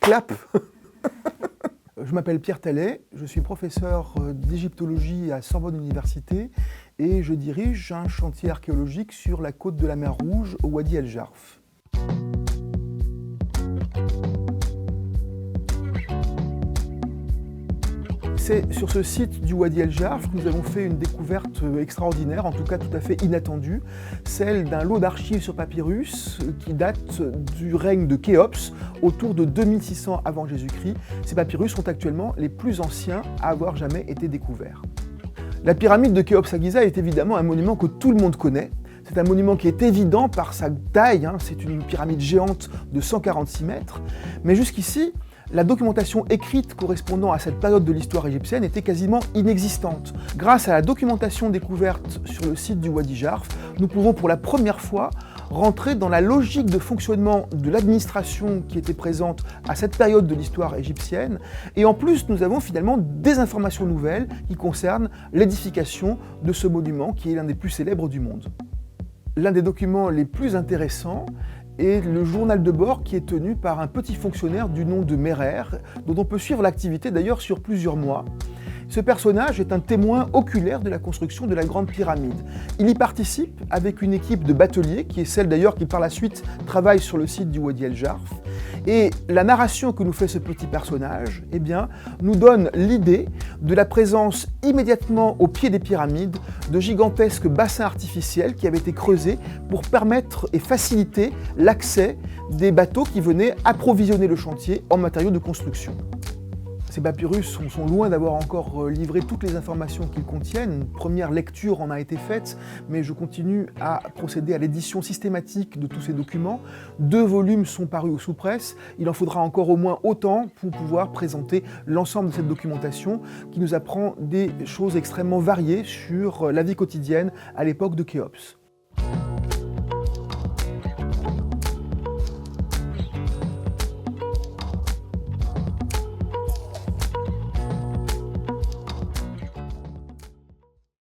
Clap. Je m'appelle Pierre Tallet, je suis professeur d'égyptologie à Sorbonne Université et je dirige un chantier archéologique sur la côte de la mer Rouge au Wadi El Jarf. C'est sur ce site du Wadi El Jarf que nous avons fait une découverte extraordinaire, en tout cas tout à fait inattendue, celle d'un lot d'archives sur papyrus qui date du règne de Khéops, autour de 2600 avant Jésus-Christ. Ces papyrus sont actuellement les plus anciens à avoir jamais été découverts. La pyramide de Khéops à Gizeh est évidemment un monument que tout le monde connaît. C'est un monument qui est évident par sa taille, c'est une pyramide géante de 146 mètres, mais jusqu'ici, la documentation écrite correspondant à cette période de l'histoire égyptienne était quasiment inexistante. Grâce à la documentation découverte sur le site du Wadi Jarf, nous pouvons pour la première fois rentrer dans la logique de fonctionnement de l'administration qui était présente à cette période de l'histoire égyptienne. Et en plus, nous avons finalement des informations nouvelles qui concernent l'édification de ce monument qui est l'un des plus célèbres du monde. L'un des documents les plus intéressants est le journal de bord qui est tenu par un petit fonctionnaire du nom de Merer, dont on peut suivre l'activité d'ailleurs sur plusieurs mois. Ce personnage est un témoin oculaire de la construction de la Grande Pyramide. Il y participe avec une équipe de bateliers, qui est celle d'ailleurs qui par la suite travaille sur le site du Wadi El Jarf. Et la narration que nous fait ce petit personnage, nous donne l'idée de la présence immédiatement au pied des pyramides de gigantesques bassins artificiels qui avaient été creusés pour permettre et faciliter l'accès des bateaux qui venaient approvisionner le chantier en matériaux de construction. Ces papyrus sont loin d'avoir encore livré toutes les informations qu'ils contiennent. Une première lecture en a été faite, mais je continue à procéder à l'édition systématique de tous ces documents. 2 volumes sont parus aux sous-presses. Il en faudra encore au moins autant pour pouvoir présenter l'ensemble de cette documentation qui nous apprend des choses extrêmement variées sur la vie quotidienne à l'époque de Khéops.